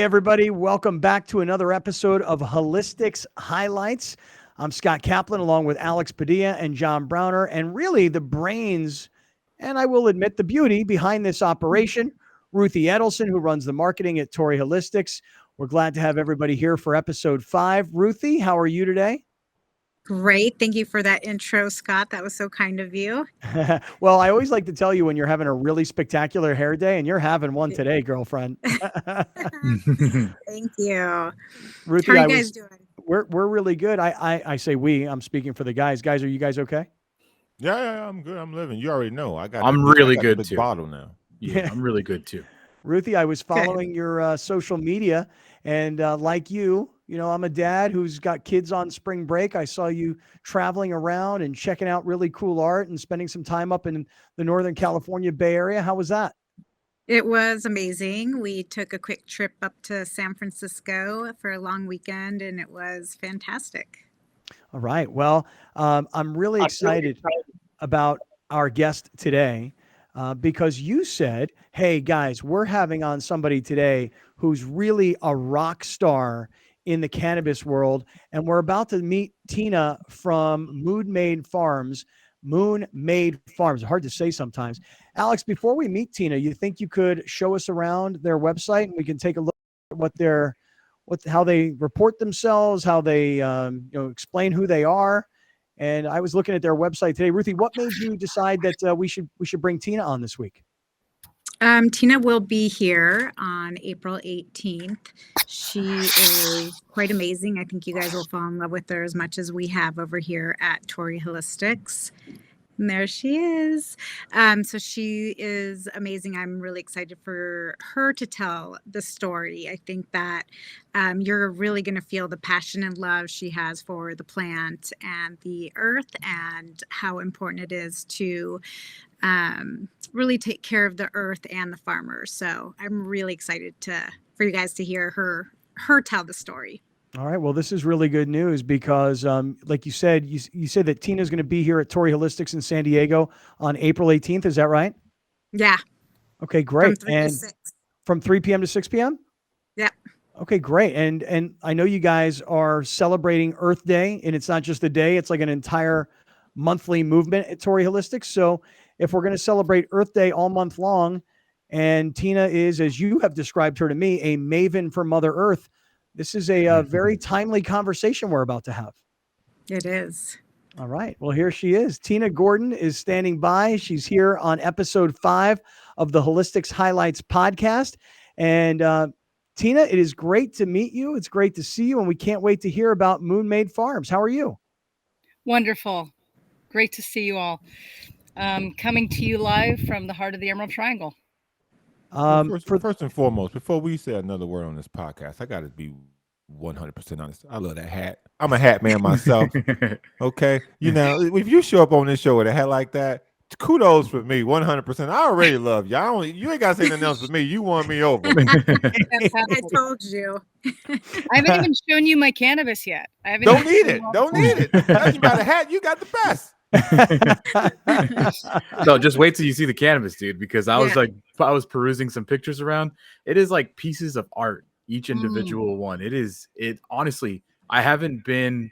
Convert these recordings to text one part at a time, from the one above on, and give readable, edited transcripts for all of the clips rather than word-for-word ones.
Hey, everybody. Welcome back to another episode of Holistics Highlights. I'm Scott Kaplan along with Alex Padilla and John Browner, and really the brains, and I will admit the beauty behind this operation, Ruthie Edelson, who runs the marketing at Torrey Holistics. We're glad to have everybody here for episode 5. Ruthie, how are you today? Great. Thank you for that intro, Scott. That was so kind of you. Well, I always like to tell you when you're having a really spectacular hair day, and you're having one today, girlfriend. Thank you. How Ruthie, are you guys doing? we're really good. I say we. I'm speaking for the guys. Guys, are you guys okay? Yeah, I'm good. I'm living. You already know. I'm really good big too. bottle now. Yeah, I'm really good too. Ruthie, I was following your social media, and like you, I'm a dad who's got kids on spring break. I saw you traveling around and checking out really cool art and spending some time up in the Northern California Bay Area. How was that? It was amazing. We took a quick trip up to San Francisco for a long weekend, and it was fantastic. All right. Well, I'm really excited about our guest today because you said, hey, guys, we're having on somebody today who's really a rock star in the cannabis world. And we're about to meet Tina from Moon Made Farms. Hard to say sometimes. Alex, before we meet Tina, you think you could show us around their website and we can take a look at how they report themselves, how they explain who they are. And I was looking at their website today. Ruthie, what made you decide that we should bring Tina on this week? Tina will be here on April 18th. She is quite amazing. I think you guys will fall in love with her as much as we have over here at Torrey Holistics. And there she is. So she is amazing. I'm really excited for her to tell the story. I think that you're really going to feel the passion and love she has for the plant and the earth and how important it is to really take care of the earth and the farmers. So I'm really excited for you guys to hear her tell the story. All right. Well, this is really good news because, like you said, you said that Tina's going to be here at Torrey Holistics in San Diego on April 18th. Is that right? Yeah. Okay, great. From 3 to 6. From 3 p.m. to 6 p.m.? Yep. Okay, great. And I know you guys are celebrating Earth Day, and it's not just a day, it's like an entire monthly movement at Torrey Holistics. So if we're going to celebrate Earth Day all month long, and Tina is, as you have described her to me, a maven for Mother Earth, this is a very timely conversation we're about to have. It is. All right. Well, here she is. Tina Gordon is standing by. She's here on episode 5 of the Holistics Highlights podcast. And Tina, it is great to meet you. It's great to see you. And we can't wait to hear about Moon Made Farms. How are you? Wonderful. Great to see you all. Coming to you live from the heart of the Emerald Triangle. First and foremost, before we say another word on this podcast, I got to be 100% honest. I love that hat. I'm a hat man myself. Okay. If you show up on this show with a hat like that, kudos for me, 100%. I already love you. You ain't got to say nothing else for me. You won me over. I told you. I haven't even shown you my cannabis yet. Don't need it. That's about a hat. You got the best. So just wait till you see the cannabis, dude, because I was perusing some pictures around. It is like pieces of art, each individual one. It honestly, I haven't been,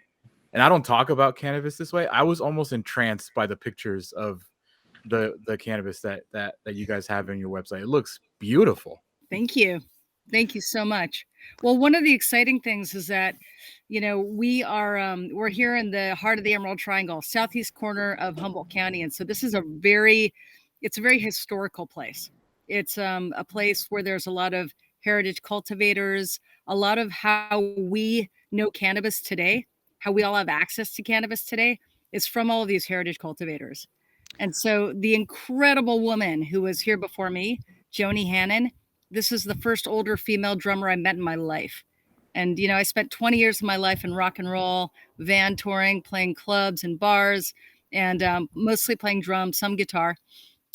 and I don't talk about cannabis this way. I was almost entranced by the pictures of the cannabis that you guys have on your website. It looks beautiful. Thank you so much. Well, one of the exciting things is that we are we're here in the heart of the Emerald Triangle, southeast corner of Humboldt County, and so this is a very historical place. It's a place where there's a lot of heritage cultivators, a lot of how we know cannabis today, how we all have access to cannabis today is from all of these heritage cultivators. And so the incredible woman who was here before me, Joni Hannon, this is the first older female drummer I met in my life. And, I spent 20 years of my life in rock and roll, van touring, playing clubs and bars, and mostly playing drums, some guitar.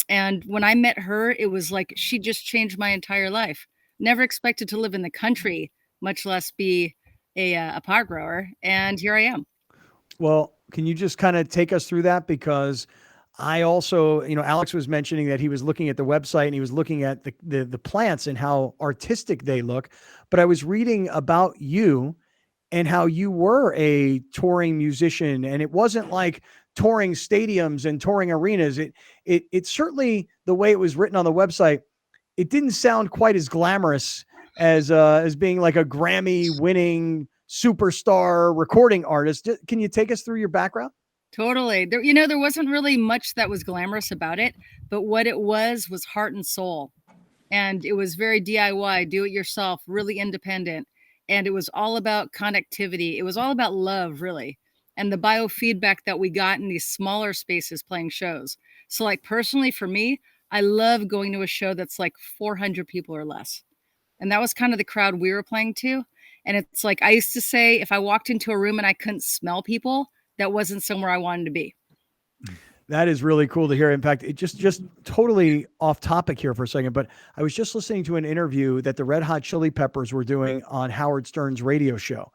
And when I met her, it was like she just changed my entire life. Never expected to live in the country, much less be a pot grower. And here I am. Well, can you just kind of take us through that? Because I also, Alex was mentioning that he was looking at the website and he was looking at the plants and how artistic they look. But I was reading about you and how you were a touring musician, and it wasn't like touring stadiums and touring arenas. It certainly, the way it was written on the website, it didn't sound quite as glamorous as being like a Grammy winning superstar recording artist. Can you take us through your background? Totally. There wasn't really much that was glamorous about it, but what it was heart and soul. And it was very DIY, do it yourself, really independent. And it was all about connectivity. It was all about love, really. And the biofeedback that we got in these smaller spaces playing shows. So like personally for me, I love going to a show that's like 400 people or less. And that was kind of the crowd we were playing to. And it's like, I used to say, if I walked into a room and I couldn't smell people, that wasn't somewhere I wanted to be. That is really cool to hear. In fact, it just totally off topic here for a second, but I was just listening to an interview that the Red Hot Chili Peppers were doing on Howard Stern's radio show.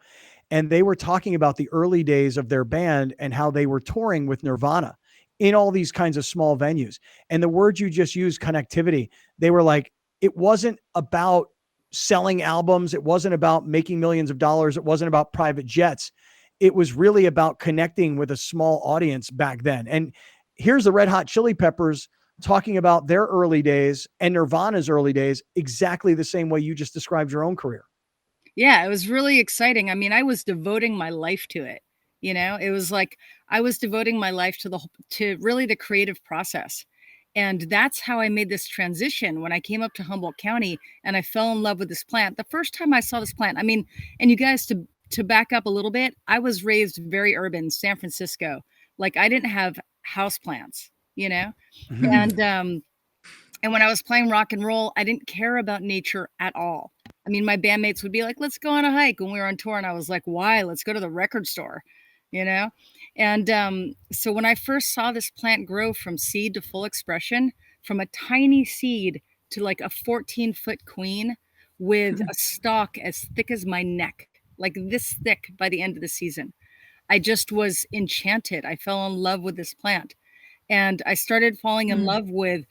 And they were talking about the early days of their band and how they were touring with Nirvana in all these kinds of small venues. And the word you just used, connectivity, they were like, it wasn't about selling albums. It wasn't about making millions of dollars. It wasn't about private jets. It was really about connecting with a small audience back then. And here's the Red Hot Chili Peppers talking about their early days and Nirvana's early days exactly the same way you just described your own career. Yeah, it was really exciting. I mean, I was devoting my life to it. It was like I was devoting my life to really the creative process. And that's how I made this transition when I came up to Humboldt County and I fell in love with this plant. The first time I saw this plant, I mean, and you guys, to back up a little bit, I was raised very urban, San Francisco. Like I didn't have house plants, Mm-hmm. And when I was playing rock and roll, I didn't care about nature at all. I mean, my bandmates would be like, let's go on a hike when we were on tour. And I was like, why? Let's go to the record store, And so when I first saw this plant grow from seed to full expression, from a tiny seed to like a 14-foot queen with a stalk as thick as my neck, like this thick by the end of the season, I just was enchanted. I fell in love with this plant. And I started falling in love with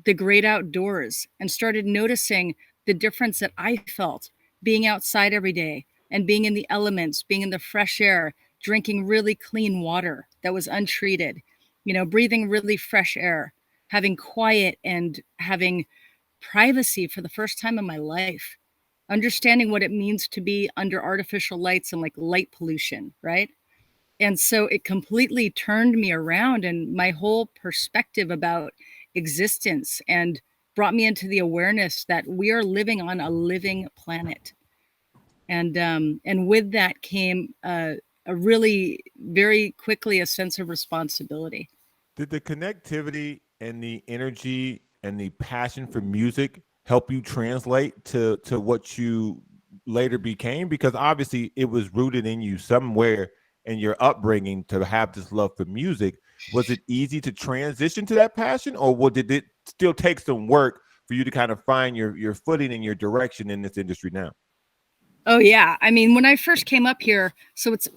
the great outdoors and started noticing the difference that I felt being outside every day and being in the elements, being in the fresh air, drinking really clean water that was untreated, breathing really fresh air, having quiet and having privacy for the first time in my life, understanding what it means to be under artificial lights and like light pollution, right? And so it completely turned me around and my whole perspective about existence and brought me into the awareness that we are living on a living planet. And with that came a really very quickly a sense of responsibility. Did the connectivity and the energy and the passion for music help you translate to what you later became? Because obviously it was rooted in you somewhere in your upbringing to have this love for music. Was it easy to transition to that passion, or did it still take some work for you to kind of find your footing and your direction in this industry now? Oh yeah. I mean, when I first came up here,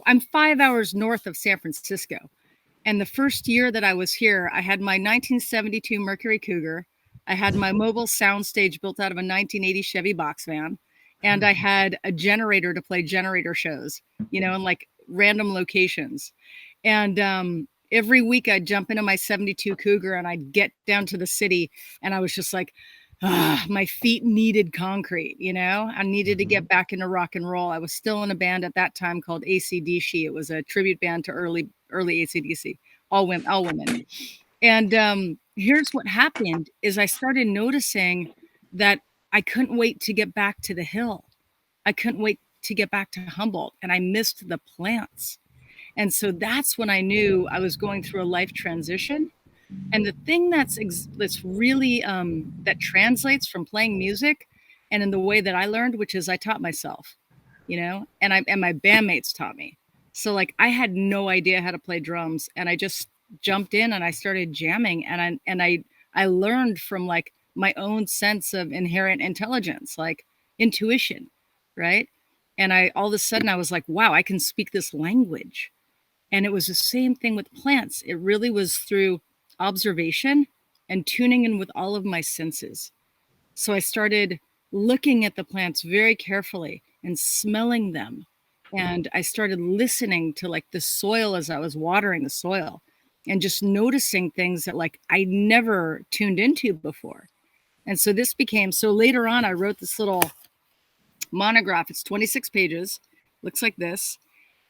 I'm 5 hours north of San Francisco. And the first year that I was here, I had my 1972 Mercury Cougar. I had my mobile soundstage built out of a 1980 Chevy box van. And I had a generator to play generator shows, in like random locations. And every week I'd jump into my 72 Cougar and I'd get down to the city and I was just like, my feet needed concrete, I needed to get back into rock and roll. I was still in a band at that time called AC/DC. It was a tribute band to early AC/DC, all women. And here's what happened is I started noticing that I couldn't wait to get back to the hill. I couldn't wait to get back to Humboldt, and I missed the plants. And so that's when I knew I was going through a life transition. And the thing that's really that translates from playing music and in the way that I learned, which is I taught myself, and my bandmates taught me. So like I had no idea how to play drums, and I just jumped in and I started jamming, and I learned from like my own sense of inherent intelligence, like intuition, right? And all of a sudden I was like, wow, I can speak this language. And it was the same thing with plants. It really was through observation and tuning in with all of my senses. So I started looking at the plants very carefully and smelling them. And I started listening to like the soil as I was watering the soil and just noticing things that like I never tuned into before. And so this became, so later on, I wrote this little monograph. It's 26 pages, looks like this.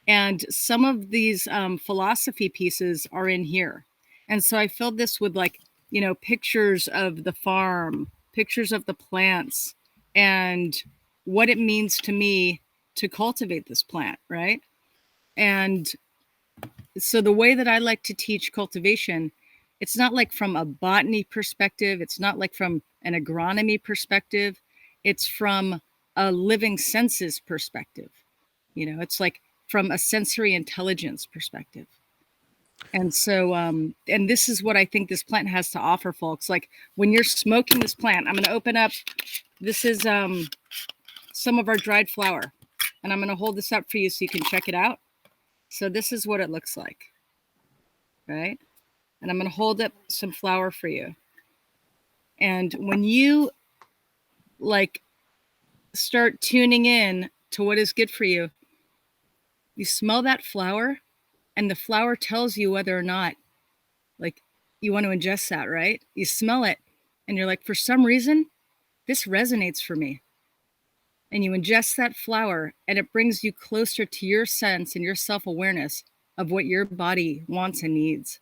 And some of these philosophy pieces are in here. And so I filled this with like, you know, pictures of the farm, pictures of the plants, and what it means to me to cultivate this plant, right? And so the way that I like to teach cultivation, it's not like from a botany perspective, it's not like from an agronomy perspective, it's from a living senses perspective. You know, it's like from a sensory intelligence perspective. And so, and this is what I think this plant has to offer, folks. Like when you're smoking this plant, I'm going to open up, this is some of our dried flower. And I'm going to hold this up for you so you can check it out. So this is what it looks like, right? And I'm going to hold up some flower for you. And when you like start tuning in to what is good for you, you smell that flower and the flower tells you whether or not like you want to ingest that, right? You smell it and you're like, for some reason, this resonates for me. And you ingest that flower and it brings you closer to your sense and your self-awareness of what your body wants and needs.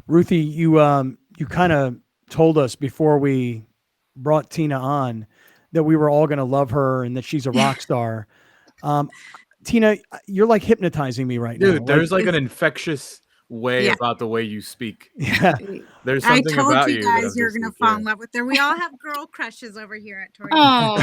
Ruthie, you kind of told us before we brought Tina on that we were all going to love her and that she's a rock star. Tina, you're like hypnotizing me right now. Dude, there's like an infectious way about the way you speak. Yeah. There's something I told about you that guys you're going to fall in love with her. We all have girl crushes over here at Tori. Oh,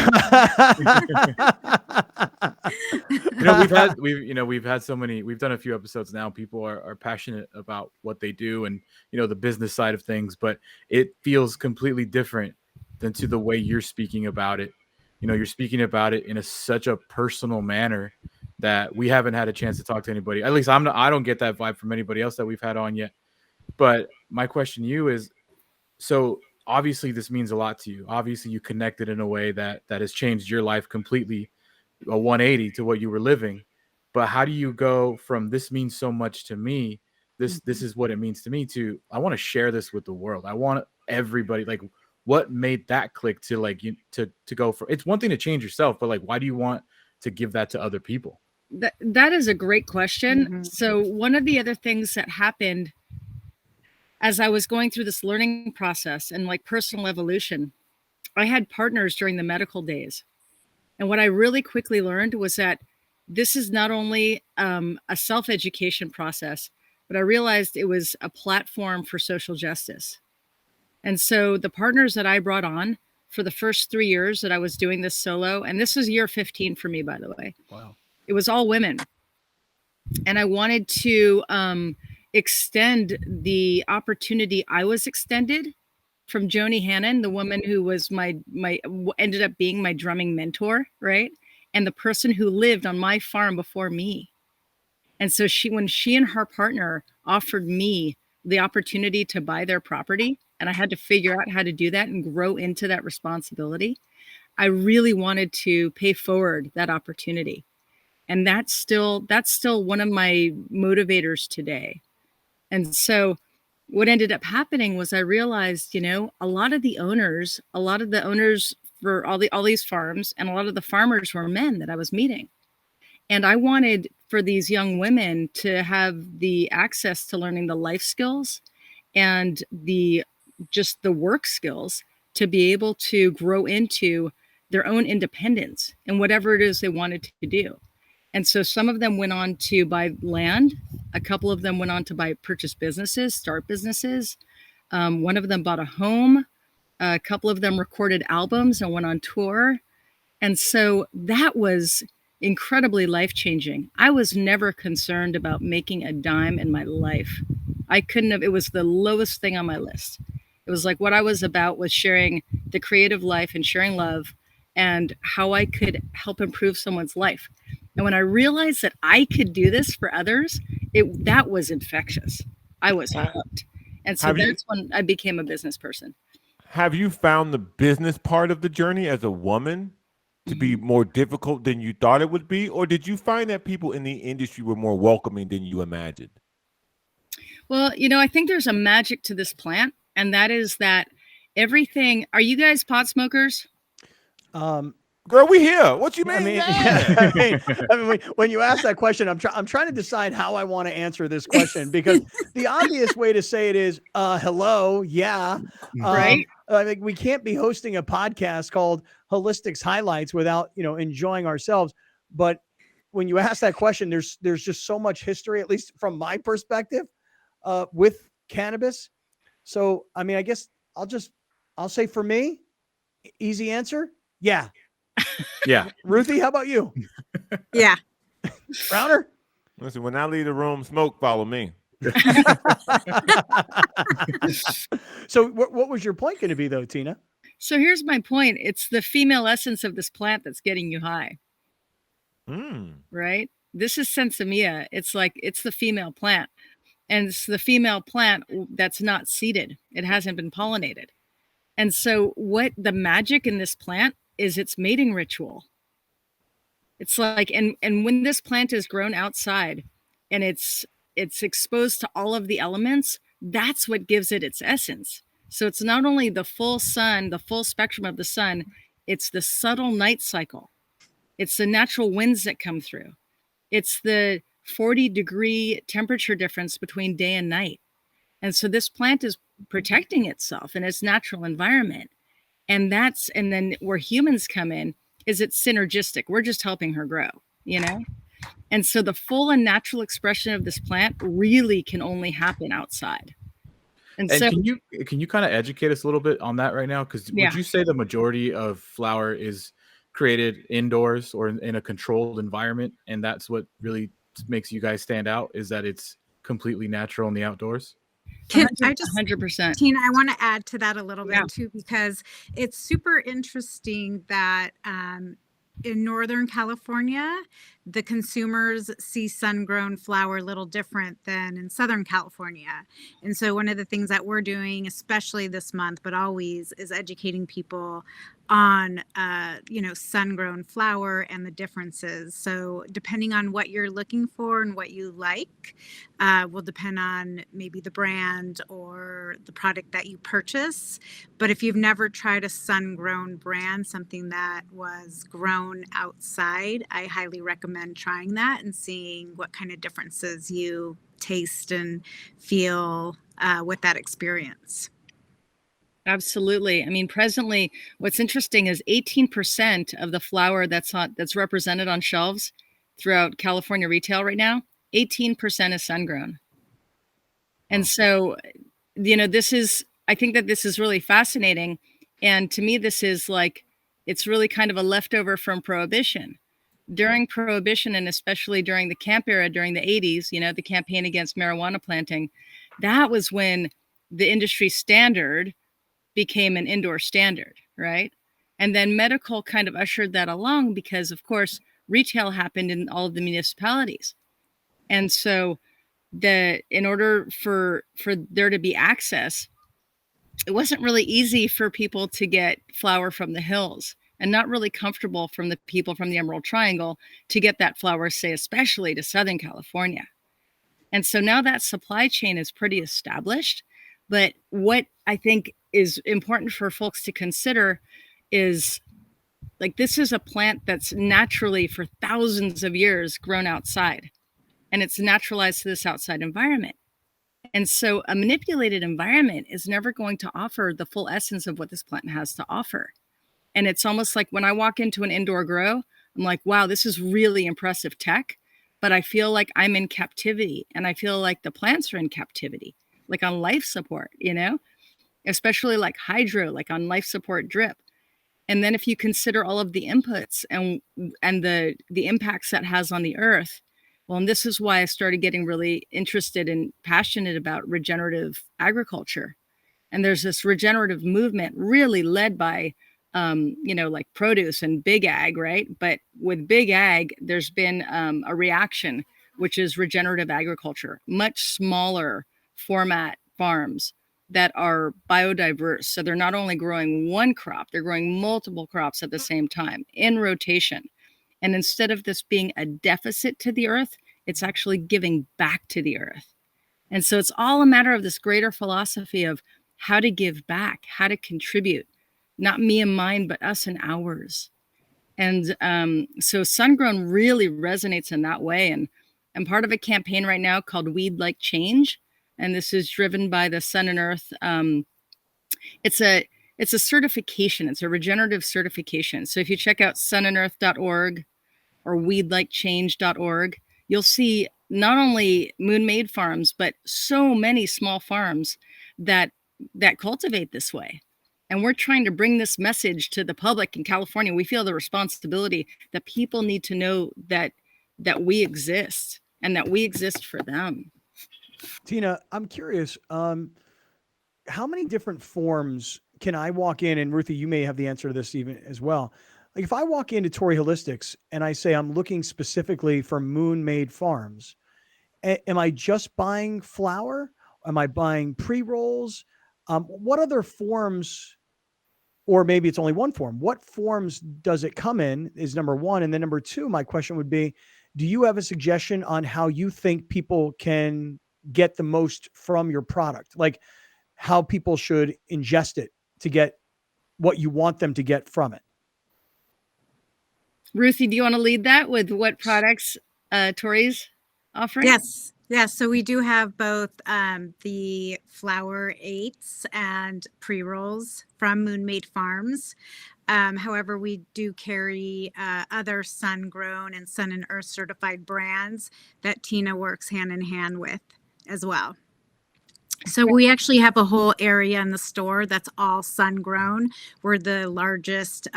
we've had so many, we've done a few episodes now. People are passionate about what they do and, you know, the business side of things, but it feels completely different than to the way you're speaking about it. You know, you're speaking about it in such a personal manner that we haven't had a chance to talk to anybody. At least I don't get that vibe from anybody else that we've had on yet. But my question to you is, so obviously this means a lot to you. Obviously you connected in a way that has changed your life completely, a 180 to what you were living. But how do you go from this means so much to me, this is what it means to me, to I want to share this with the world. I want everybody, like, what made that click to like you to go for, it's one thing to change yourself, but like, why do you want to give that to other people? that is a great question. So one of the other things that happened as I was going through this learning process and like personal evolution, I had partners during the medical days. And what I really quickly learned was that this is not only a self-education process, but I realized it was a platform for social justice. And so the partners that I brought on for the first 3 years that I was doing this solo, and this was year 15 for me, by the way. Wow. It was all women. And I wanted to extend the opportunity I was extended from Joni Hannon, the woman who was my ended up being my drumming mentor, right? And the person who lived on my farm before me. And so when she and her partner offered me the opportunity to buy their property, and I had to figure out how to do that and grow into that responsibility, I really wanted to pay forward that opportunity. And that's still one of my motivators today. And so what ended up happening was I realized, you know, a lot of the owners for all these farms and a lot of the farmers were men that I was meeting. And I wanted for these young women to have the access to learning the life skills and the work skills to be able to grow into their own independence and whatever it is they wanted to do. And so some of them went on to buy land. A couple of them went on to purchase businesses, start businesses. One of them bought a home. A couple of them recorded albums and went on tour. And so that was incredibly life-changing. I was never concerned about making a dime in my life. It was the lowest thing on my list. It was like what I was about was sharing the creative life and sharing love and how I could help improve someone's life. And when I realized that I could do this for others, that was infectious. I was hooked. And so that's when I became a business person. Have you found the business part of the journey as a woman to be more difficult than you thought it would be? Or did you find that people in the industry were more welcoming than you imagined? Well, I think there's a magic to this plant, and that is that everything. Are you guys pot smokers? Girl, we here. What you mean? I mean, when you ask that question, I'm trying to decide how I want to answer this question, because the obvious way to say it is, hello, yeah. Right. I mean, we can't be hosting a podcast called Holistics Highlights without, enjoying ourselves. But when you ask that question, there's just so much history, at least from my perspective, with cannabis. So, I mean, I guess I'll say for me, easy answer. Yeah. Yeah. Ruthie, how about you? Yeah. Browner? Listen, when I leave the room, smoke, follow me. So what was your point going to be, though, Tina? So here's my point. It's the female essence of this plant that's getting you high. Right? This is sensimilla. It's the female plant. And it's the female plant that's not seeded. It hasn't been pollinated. And so what the magic in this plant is its mating ritual. It's like, and when this plant is grown outside and it's exposed to all of the elements, that's what gives it its essence. So it's not only the full sun, the full spectrum of the sun, it's the subtle night cycle. It's the natural winds that come through. It's the 40-degree temperature difference between day and night. And so this plant is protecting itself in its natural environment. And then where humans come in is it's synergistic. We're just helping her grow, And so the full and natural expression of this plant really can only happen outside. And so can you kind of educate us a little bit on that right now? Because would you say the majority of flower is created indoors or in a controlled environment, and that's what really makes you guys stand out, is that it's completely natural in the outdoors? Can I just 100%. Tina, I want to add to that a little bit too, because it's super interesting that in Northern California, the consumers see sun-grown flower a little different than in Southern California. And so one of the things that we're doing, especially this month, but always, is educating people on, sun-grown flower and the differences. So depending on what you're looking for and what you like, will depend on maybe the brand or the product that you purchase. But if you've never tried a sun-grown brand, something that was grown outside, I highly recommend trying that and seeing what kind of differences you taste and feel with that experience. Absolutely. I mean, presently, what's interesting is 18% of the flower that's represented on shelves throughout California retail right now, 18% is sun-grown. And so, I think that this is really fascinating. And to me, this is it's really kind of a leftover from Prohibition. During Prohibition, and especially during the camp era, during the 80s, the campaign against marijuana planting, that was when the industry standard became an indoor standard, right? And then medical kind of ushered that along because, of course, retail happened in all of the municipalities. And so in order for there to be access, it wasn't really easy for people to get flower from the hills, and not really comfortable from the people from the Emerald Triangle to get that flower, say, especially to Southern California. And so now that supply chain is pretty established. But what I think is important for folks to consider is this is a plant that's naturally for thousands of years grown outside, and it's naturalized to this outside environment. And so a manipulated environment is never going to offer the full essence of what this plant has to offer. And it's almost like when I walk into an indoor grow, I'm like, wow, this is really impressive tech, but I feel like I'm in captivity, and I feel like the plants are in captivity, like on life support, especially like hydro, like on life support drip. And then if you consider all of the inputs and the impacts that has on the earth, well, and this is why I started getting really interested and passionate about regenerative agriculture. And there's this regenerative movement really led by, like produce and big ag, right? But with big ag, there's been a reaction, which is regenerative agriculture, much smaller format farms that are biodiverse. So they're not only growing one crop, they're growing multiple crops at the same time in rotation. And instead of this being a deficit to the earth, it's actually giving back to the earth. And so it's all a matter of this greater philosophy of how to give back, how to contribute, not me and mine, but us and ours. And so Sun-Grown really resonates in that way. And I'm part of a campaign right now called Weed Like Change. And this is driven by the Sun and Earth. It's a certification. It's a regenerative certification. So if you check out sunandearth.org or weedlikechange.org, you'll see not only Moon-Made farms, but so many small farms that cultivate this way. And we're trying to bring this message to the public in California. We feel the responsibility that people need to know that we exist and that we exist for them. Tina, I'm curious, how many different forms can I walk in? And Ruthie, you may have the answer to this even as well. Like if I walk into Torrey Holistics and I say I'm looking specifically for Moon-Made farms, am I just buying flower? Am I buying pre-rolls? What other forms, or maybe it's only one form, what forms does it come in is number one. And then number two, my question would be, do you have a suggestion on how you think people can get the most from your product? Like how people should ingest it to get what you want them to get from it? Ruthie, do you want to lead that with what products Torrey's offering? Yes. Yes. So we do have both the flower 8s and pre-rolls from Moon-Made Farms. However, we do carry other sun-grown and Sun and Earth certified brands that Tina works hand in hand with as well. So we actually have a whole area in the store that's all sun-grown. We're the largest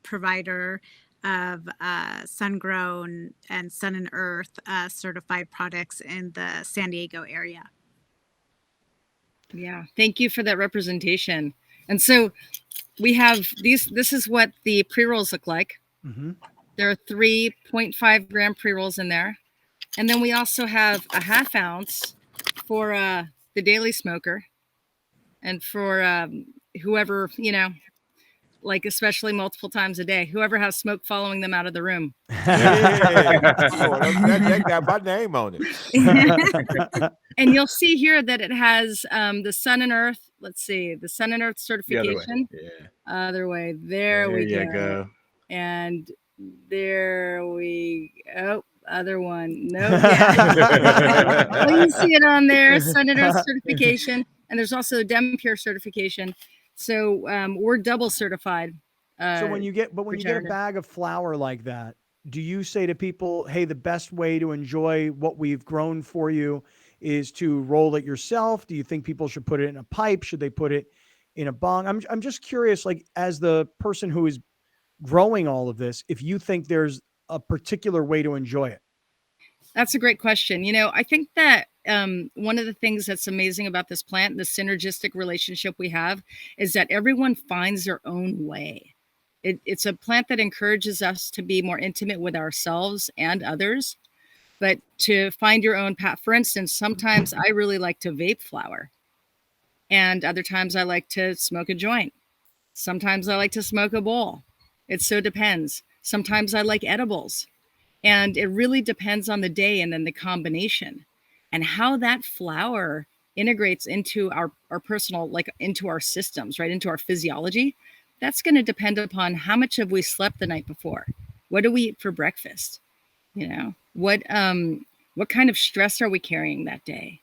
provider of sun-grown and Sun and Earth certified products in the San Diego area. Yeah, thank you for that representation. And so we have these, this is what the pre-rolls look like. Mm-hmm. There are 3.5 gram pre-rolls in there. And then we also have a 1/2 ounce for the daily smoker and for whoever, like especially multiple times a day, whoever has smoke following them out of the room. Yeah. that got my name on it. And you'll see here that it has the Sun and Earth. Let's see, the Sun and Earth certification. Other way. There we go. And there we go. Other one. No. Well, you see it on there. Sun and Earth certification. And there's also a Dem Pure certification. So we're double certified. So when you get a bag of flour like that, do you say to people, hey, the best way to enjoy what we've grown for you is to roll it yourself? Do you think people should put it in a pipe? Should they put it in a bong? I'm just curious, like as the person who is growing all of this, if you think there's a particular way to enjoy it. That's a great question. I think that one of the things that's amazing about this plant, the synergistic relationship we have, is that everyone finds their own way. It's a plant that encourages us to be more intimate with ourselves and others, but to find your own path. For instance, sometimes I really like to vape flower, and other times I like to smoke a joint. Sometimes I like to smoke a bowl. It so depends. Sometimes I like edibles. And it really depends on the day and then the combination and how that flower integrates into our personal, like into our systems, right? Into our physiology. That's going to depend upon how much have we slept the night before? What do we eat for breakfast? What kind of stress are we carrying that day?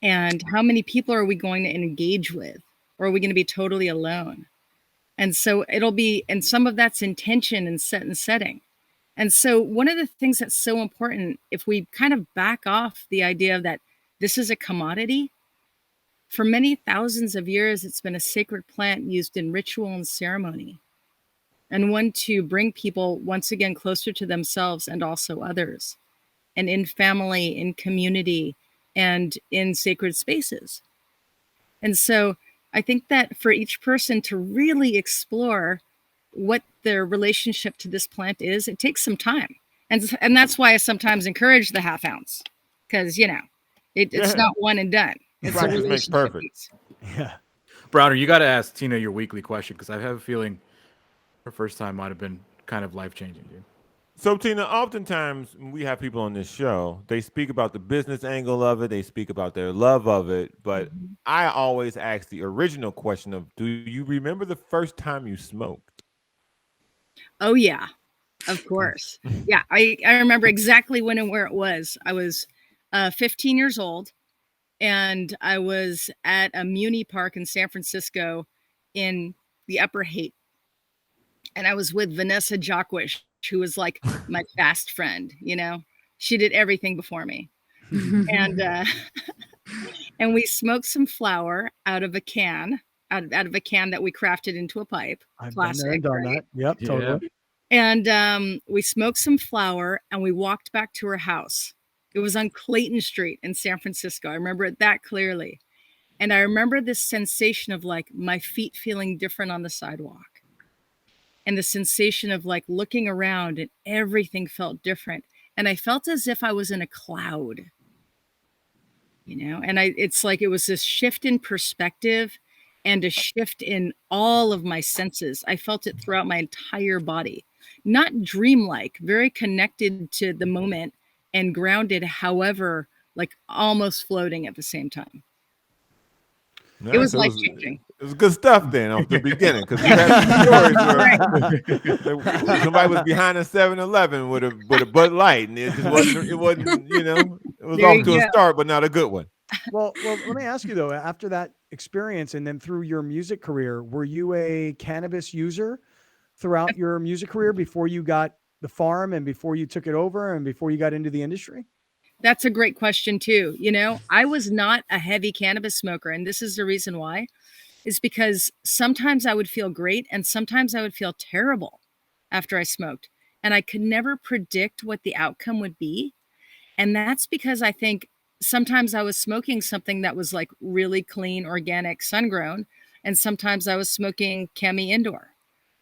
And how many people are we going to engage with? Or are we going to be totally alone? And so and some of that's intention and setting. And so one of the things that's so important, if we kind of back off the idea that this is a commodity, for many thousands of years, it's been a sacred plant used in ritual and ceremony, and one to bring people once again closer to themselves and also others, and in family, in community, and in sacred spaces. And so I think that for each person to really explore what their relationship to this plant is, it takes some time. And that's why I sometimes encourage the 1/2 ounce, because, It's not one and done. It's a Practice makes relationship perfect. piece. Yeah. Browner, you got to ask Tina your weekly question because I have a feeling her first time might have been kind of life changing, dude. So, Tina, oftentimes when we have people on this show, they speak about the business angle of it, they speak about their love of it, but I always ask the original question of, do you remember the first time you smoked? Oh, yeah, of course. Yeah, I remember exactly when and where it was. I was 15 years old, and I was at a Muni Park in San Francisco in the Upper Haight. And I was with Vanessa Jockweisz, who was like my fast friend, you know. She did everything before me. And and we smoked some flower out of a can, out of a can that we crafted into a pipe. I've Classic, been there and done right? that. Yep, Yeah. totally. And we smoked some flower and we walked back to her house. It was on Clayton Street in San Francisco. I remember it that clearly. And I remember this sensation of like my feet feeling different on the sidewalk. And the sensation of like looking around and everything felt different. And I felt as if I was in a cloud, you know, and it's like it was this shift in perspective and a shift in all of my senses. I felt it throughout my entire body, not dreamlike, very connected to the moment and grounded, however, like almost floating at the same time. Nice. It was life changing. It was good stuff then off the beginning, because we had some stories where somebody was behind a 7-Eleven with a Bud Light, and it wasn't, you know, it was There off you to a go. start, but not a good one. Well, let me ask you though, after that experience and then through your music career, were you a cannabis user throughout your music career before you got the farm and before you took it over and before you got into the industry? That's a great question too. You know, I was not a heavy cannabis smoker, and this is the reason why. Is because sometimes I would feel great and sometimes I would feel terrible after I smoked. And I could never predict what the outcome would be. And that's because I think sometimes I was smoking something that was like really clean, organic, sun grown. And sometimes I was smoking Chemi Indoor.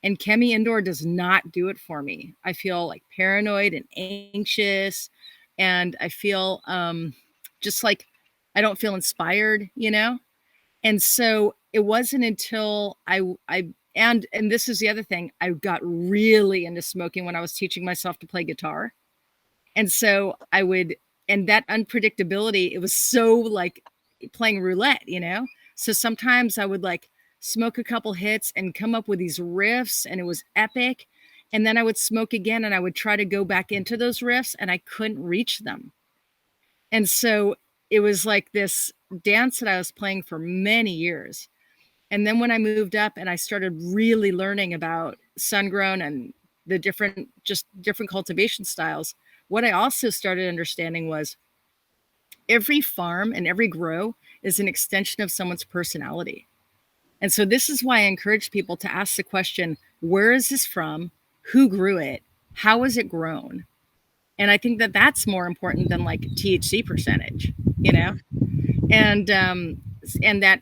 And Chemi Indoor does not do it for me. I feel like paranoid and anxious. And I feel just like I don't feel inspired, you know? And so it wasn't until and this is the other thing, I got really into smoking when I was teaching myself to play guitar. And so and that unpredictability, it was so like playing roulette, you know? So sometimes I would like smoke a couple hits and come up with these riffs and it was epic. And then I would smoke again and I would try to go back into those riffs and I couldn't reach them. And so it was like this dance that I was playing for many years. And then when I moved up and I started really learning about sun grown and the different cultivation styles, what I also started understanding was every farm and every grow is an extension of someone's personality. And so this is why I encourage people to ask the question, where is this from? Who grew it? How was it grown? And I think that that's more important than like THC percentage, you know? And that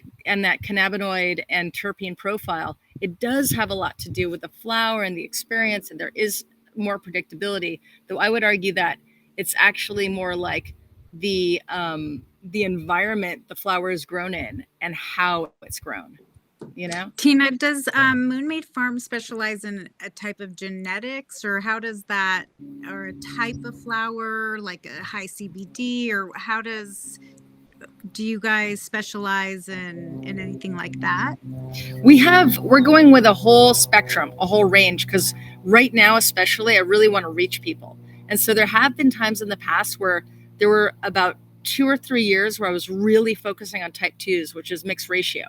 cannabinoid and terpene profile, it does have a lot to do with the flower and the experience, and there is more predictability. Though I would argue that it's actually more like the environment the flower is grown in and how it's grown. You know, Tina, does Moonmade Farm specialize in a type of genetics, or how does that, or a type of flower, like a high CBD, or do you guys specialize in anything like that? we're going with a whole spectrum, a whole range, because right now, especially, I really want to reach people. And so there have been times in the past where there were about 2 or 3 years where I was really focusing on type 2s, which is mixed ratio.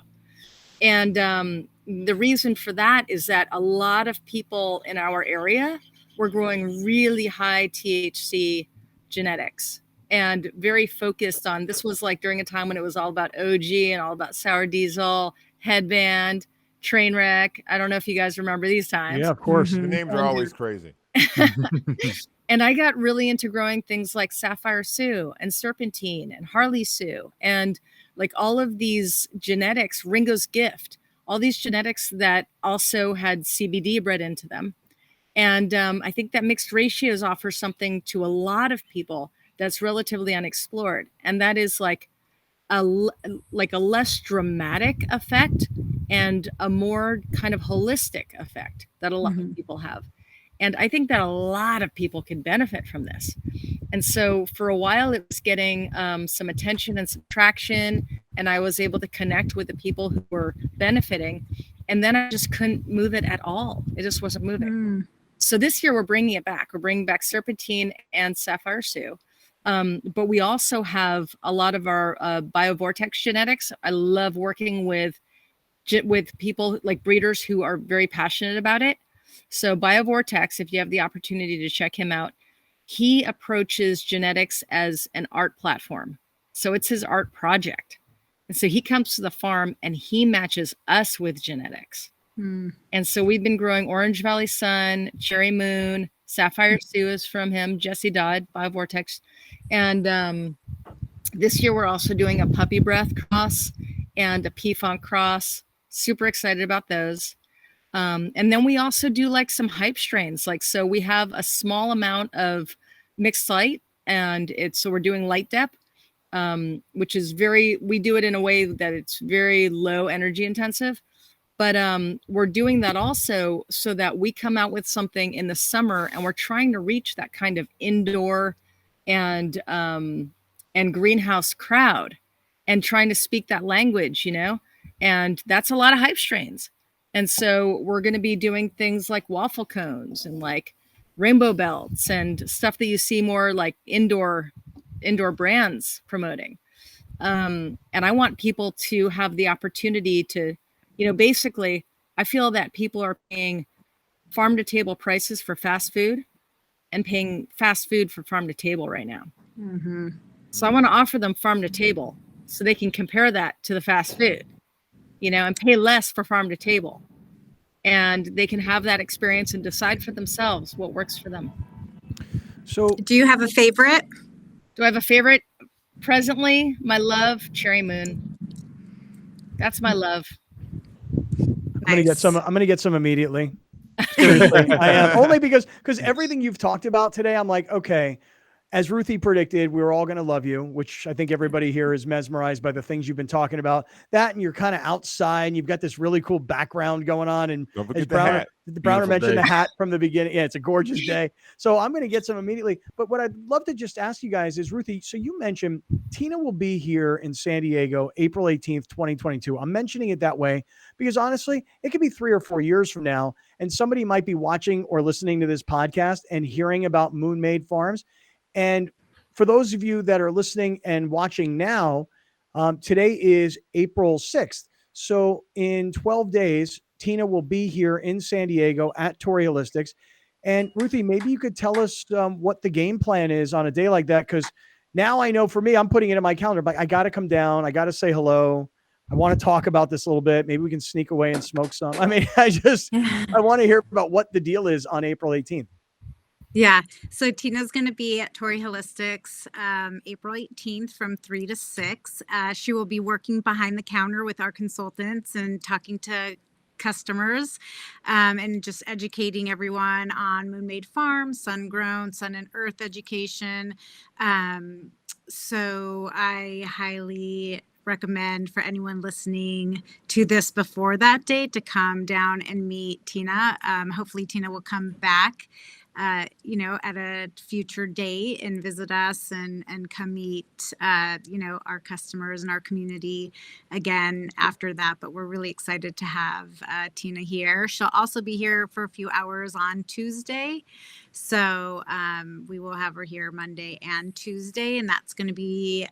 And the reason for that is that a lot of people in our area were growing really high THC genetics and very focused on, this was like during a time when it was all about OG and all about sour diesel, headband, train wreck. I don't know if you guys remember these times. Yeah, of course. The names are always crazy. And I got really into growing things like Sapphire Sue and Serpentine and Harley Sue and like all of these genetics, Ringo's Gift, all these genetics that also had CBD bred into them. And I think that mixed ratios offer something to a lot of people that's relatively unexplored. And that is like a less dramatic effect and a more kind of holistic effect that a lot of people have. And I think that a lot of people can benefit from this. And so for a while, it was getting some attention and some traction, and I was able to connect with the people who were benefiting. And then I just couldn't move it at all. It just wasn't moving. So this year, we're bringing it back. We're bringing back Serpentine and Sapphire Sue. But we also have a lot of our biovortex genetics. I love working with people like breeders who are very passionate about it. So Biovortex, if you have the opportunity to check him out, he approaches genetics as an art platform. So it's his art project. And so he comes to the farm and he matches us with genetics. And so we've been growing Orange Valley Sun, Cherry Moon, Sapphire Sue is from him, Jesse Dodd, Biovortex. And this year we're also doing a Puppy Breath cross and a P-Funk cross. Super excited about those. And then we also do like some hype strains. Like, so we have a small amount of mixed light, and so we're doing light dep, which is we do it in a way that it's very low energy intensive. But we're doing that also so that we come out with something in the summer, and we're trying to reach that kind of indoor and greenhouse crowd, and trying to speak that language, and that's a lot of hype strains. And so we're going to be doing things like waffle cones and like rainbow belts and stuff that you see more like indoor brands promoting. And I want people to have the opportunity to, basically, I feel that people are paying farm to table prices for fast food and paying fast food for farm to table right now. So I want to offer them farm to table so they can compare that to the fast food, and pay less for farm to table. And they can have that experience and decide for themselves what works for them. So do you have a favorite? Do I have a favorite? Presently, my love, Cherry Moon. That's my love. I'm gonna get some. I'm gonna get some immediately. Seriously, I am, only because everything you've talked about today, I'm like, okay. As Ruthie predicted, we were all going to love you, which I think everybody here is mesmerized by the things you've been talking about. That, and you're kind of outside, and you've got this really cool background going on. And Don't as forget the hat. Browner mentioned day. the hat from the beginning. Yeah, it's a gorgeous day. So I'm going to get some immediately. But what I'd love to just ask you guys is, Ruthie, so you mentioned Tina will be here in San Diego, April 18th, 2022. I'm mentioning it that way because honestly, it could be 3 or 4 years from now, and somebody might be watching or listening to this podcast and hearing about Moon Made Farms. And for those of you that are listening and watching now, today is April 6th. So in 12 days, Tina will be here in San Diego at Torrey Holistics. And Ruthie, maybe you could tell us what the game plan is on a day like that. Because now I know for me, I'm putting it in my calendar, but I got to come down. I got to say hello. I want to talk about this a little bit. Maybe we can sneak away and smoke some. I mean, I want to hear about what the deal is on April 18th. Yeah. So Tina's going to be at Torrey Holistics April 18th from 3 to 6. She will be working behind the counter with our consultants and talking to customers and just educating everyone on Moon Made Farms, sun grown, sun and earth education. So I highly recommend for anyone listening to this before that date to come down and meet Tina. Hopefully Tina will come back at a future date and visit us and come meet, our customers and our community again after that. But we're really excited to have Tina here. She'll also be here for a few hours on Tuesday. So we will have her here Monday and Tuesday, and that's going to be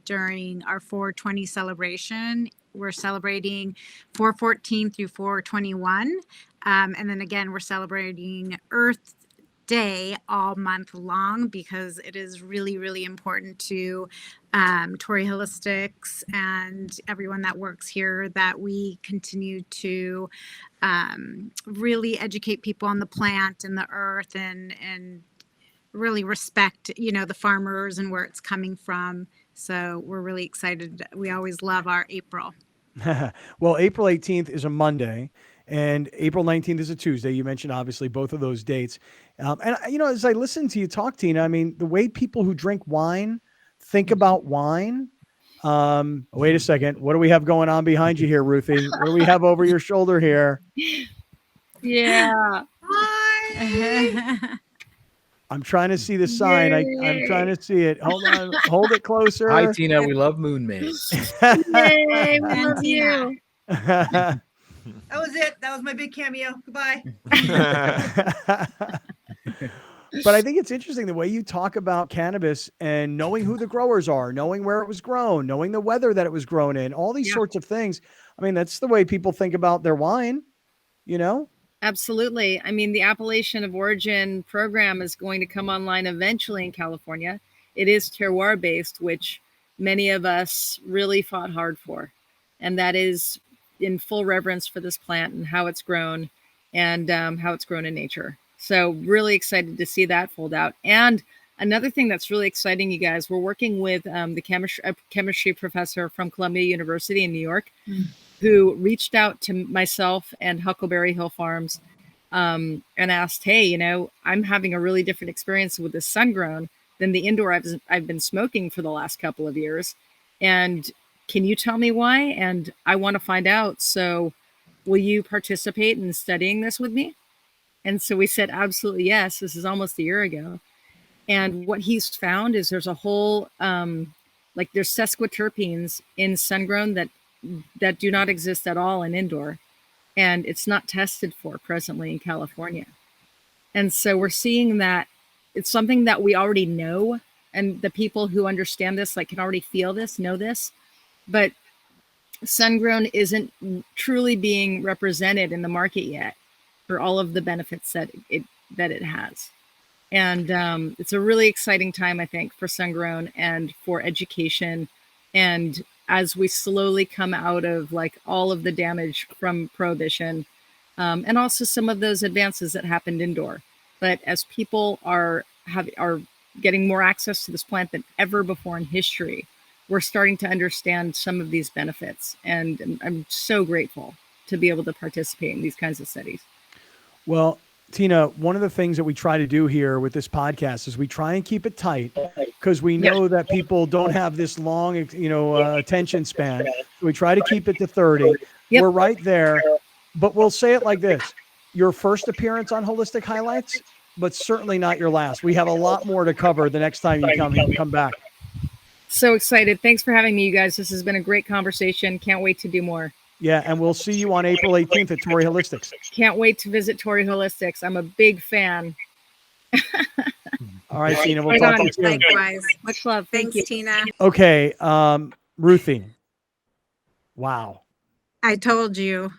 during our 420 celebration. We're celebrating 414 through 421. And then again, we're celebrating Earth Day all month long because it is really, really important to Torrey Holistics and everyone that works here that we continue to really educate people on the plant and the earth and really respect, the farmers and where it's coming from. So we're really excited. We always love our April. Well, April 18th is a Monday. And April 19th is a Tuesday. You mentioned obviously both of those dates. And as I listen to you talk, Tina, I mean, the way people who drink wine think about wine. Wait a second. What do we have going on behind you here, Ruthie? What do we have over your shoulder here? Yeah. I'm trying to see the sign. I'm trying to see it. Hold on. Hold it closer. Hi, Tina. We love Moon Maze. Yay, we love you. That was it. That was my big cameo. Goodbye. But I think it's interesting the way you talk about cannabis and knowing who the growers are, knowing where it was grown, knowing the weather that it was grown in, all these sorts of things. I mean, that's the way people think about their wine, Absolutely. I mean, the appellation of origin program is going to come online eventually in California. It is terroir based, which many of us really fought hard for. And that is in full reverence for this plant and how it's grown and how it's grown in nature. So really excited to see that fold out. And another thing that's really exciting, you guys, we're working with the chemistry professor from Columbia University in New York, who reached out to myself and Huckleberry Hill Farms and asked, hey, I'm having a really different experience with the sun-grown than the indoor I've been smoking for the last couple of years. And can you tell me why? And I want to find out. So will you participate in studying this with me? And so we said, absolutely, yes. This is almost a year ago. And what he's found is there's a whole, there's sesquiterpenes in sun-grown that do not exist at all in indoor. And it's not tested for presently in California. And so we're seeing that it's something that we already know. And the people who understand this, can already feel this, know this. But sun-grown isn't truly being represented in the market yet for all of the benefits that it has. And it's a really exciting time, I think, for sun-grown and for education. And as we slowly come out of all of the damage from prohibition, and also some of those advances that happened indoor. But as people are getting more access to this plant than ever before in history, we're starting to understand some of these benefits. And I'm so grateful to be able to participate in these kinds of studies. Well, Tina, one of the things that we try to do here with this podcast is we try and keep it tight because we know that people don't have this long, attention span. So we try to keep it to 30. We're right there, but we'll say it like this. Your first appearance on Holistic Highlights, but certainly not your last. We have a lot more to cover the next time you come back. So excited. Thanks for having me, you guys. This has been a great conversation. Can't wait to do more. Yeah, and we'll see you on April 18th at Torrey Holistics. Can't wait to visit Torrey Holistics. I'm a big fan. All right, Tina, we'll talk to you soon. Likewise. Much love. Thanks, Thank you. Tina. Okay, Ruthie. Wow. I told you.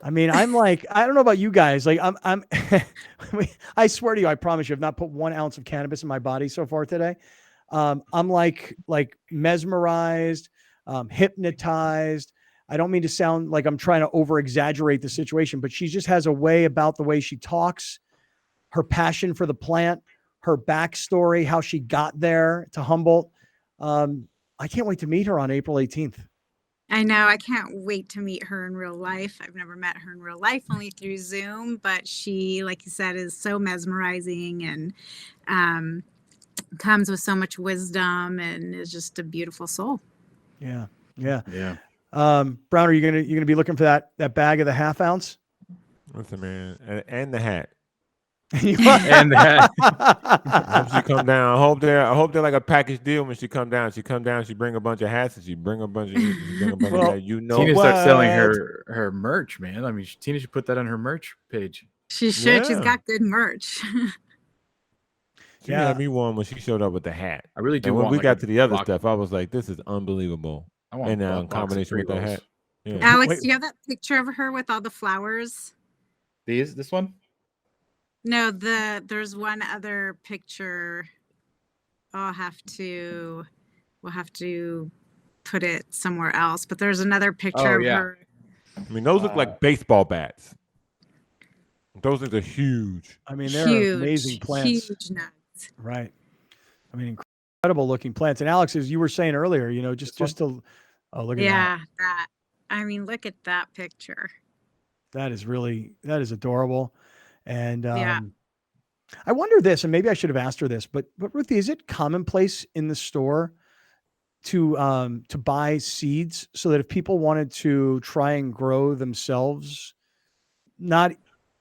I mean, I don't know about you guys. I'm I swear to you, I promise you, I've not put 1 ounce of cannabis in my body so far today. I'm like mesmerized, hypnotized. I don't mean to sound like I'm trying to over exaggerate the situation, but she just has a way about the way she talks, her passion for the plant, her backstory, how she got there to Humboldt. I can't wait to meet her on April 18th. I know. I can't wait to meet her in real life. I've never met her in real life, only through Zoom, but she, like you said, is so mesmerizing and comes with so much wisdom and is just a beautiful soul. Yeah. Brown, are you gonna be looking for that bag of the half ounce? Listen, man, and the hat. And that. I hope she come down. I hope they're like a package deal when she come down. She bring a bunch of hats and she bring a bunch of Tina what? starts selling her merch, man. I mean, Tina should put that on her merch page. She should. She's got good merch. She had me one when she showed up with the hat. I really do. And when want we like got a to the other box. stuff, I was like, "This is unbelievable." I want And a in box of combination with the pre-rolls. hat. Yeah. Alex, do you have that picture of her with all the flowers? This one? No, there's one other picture. We'll have to put it somewhere else. But there's another picture of her. I mean, those look like baseball bats. Those things are huge. I mean, they're amazing plants. Huge nuts. Right. I mean, incredible looking plants. And Alex, as you were saying earlier, just to look at that. That. I mean, look at that picture. That is adorable. And Yeah. I wonder this, and maybe I should have asked her this, but Ruthie, is it commonplace in the store to buy seeds so that if people wanted to try and grow themselves, not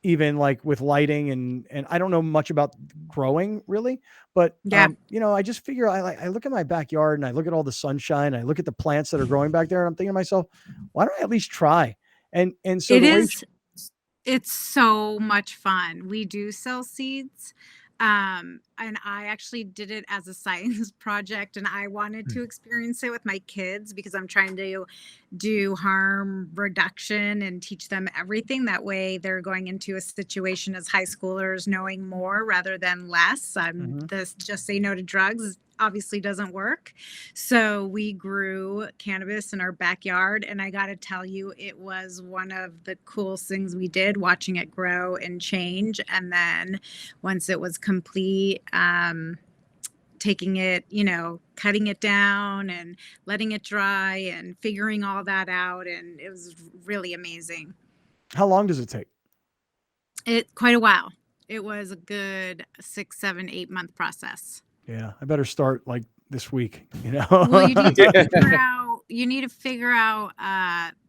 even like with lighting and I don't know much about growing really, but Yeah. I just figure I look at my backyard and I look at all the sunshine, I look at the plants that are growing back there, and I'm thinking to myself, why don't I at least try? And so It the way is. It's so much fun. We do sell seeds. And I actually did it as a science project, and I wanted to experience it with my kids because I'm trying to do harm reduction and teach them everything. That way they're going into a situation as high schoolers knowing more rather than less. This just say no to drugs obviously doesn't work. So we grew cannabis in our backyard, and I got to tell you, it was one of the coolest things we did, watching it grow and change. And then once it was complete, taking it, cutting it down and letting it dry and figuring all that out. And it was really amazing. How long does it take? Quite a while. It was a good 6, 7, 8 month process. Yeah, I better start like this week, Well, you need to figure out,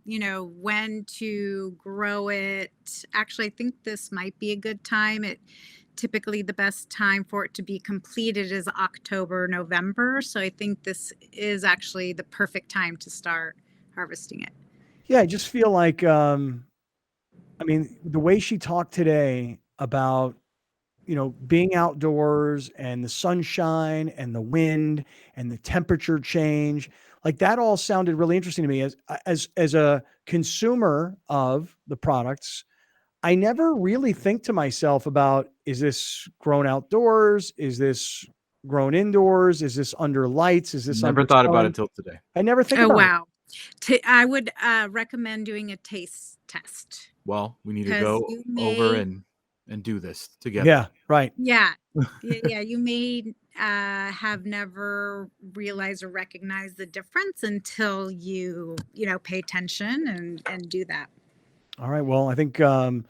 when to grow it. Actually, I think this might be a good time. Typically the best time for it to be completed is October, November. So I think this is actually the perfect time to start harvesting it. Yeah, I just feel like, the way she talked today about, being outdoors and the sunshine and the wind and the temperature change, like that all sounded really interesting to me as a consumer of the products. I never really think to myself about, is this grown outdoors? Is this grown indoors? Is this under lights? Is this Never under thought about sun? it till today. I never think Oh, about wow. I would recommend doing a taste test. Well, we need to 'Cause go you over may- and do this it. together. Yeah, right. Yeah. Yeah. You may have never realized or recognized the difference until you pay attention and do that. All right. Well, I think I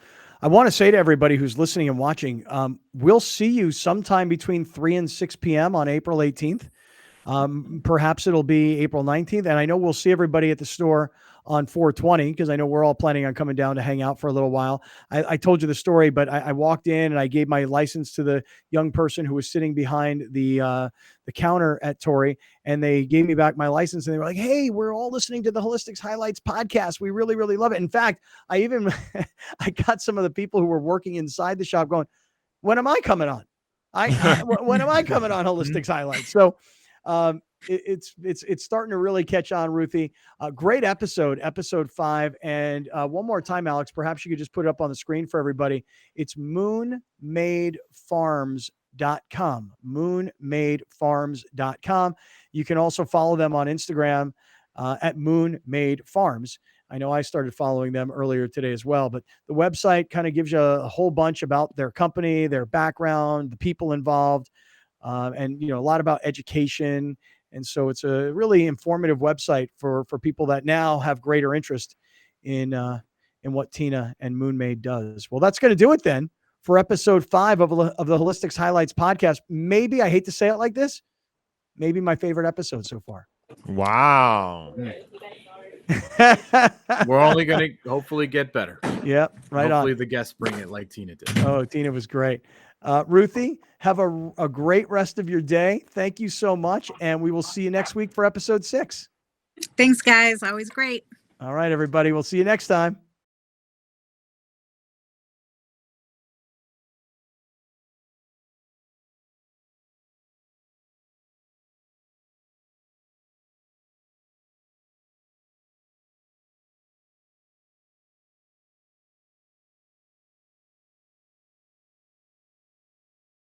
want to say to everybody who's listening and watching, we'll see you sometime between 3 and 6 p.m. on April 18th. Perhaps it'll be April 19th. And I know we'll see everybody at the store on 420 because I know we're all planning on coming down to hang out for a little while. I told you the story, but I walked in and I gave my license to the young person who was sitting behind the counter at Tory, and they gave me back my license and they were like, "Hey, we're all listening to the Holistics Highlights podcast. We really, really love it." In fact, I got some of the people who were working inside the shop going, "When am I coming on? When am I coming on Holistics Highlights?" So, it's starting to really catch on, Ruthie. Great episode 5. And one more time, Alex, perhaps you could just put it up on the screen for everybody. It's moonmadefarms.com, moonmadefarms.com. You can also follow them on Instagram at moonmadefarms. I know I started following them earlier today as well, but the website kind of gives you a whole bunch about their company, their background, the people involved, and a lot about education. And so it's a really informative website for people that now have greater interest in what Tina and Moonmade does. Well, that's going to do it then for episode 5 of the Holistics Highlights podcast. Maybe, I hate to say it like this, maybe my favorite episode so far. Wow. We're only going to hopefully get better. Yep, right hopefully on. the guests bring it like Tina did. Oh, Tina was great. Ruthie, have a great rest of your day. Thank you so much. And we will see you next week for episode 6. Thanks, guys. Always great. All right, everybody. We'll see you next time.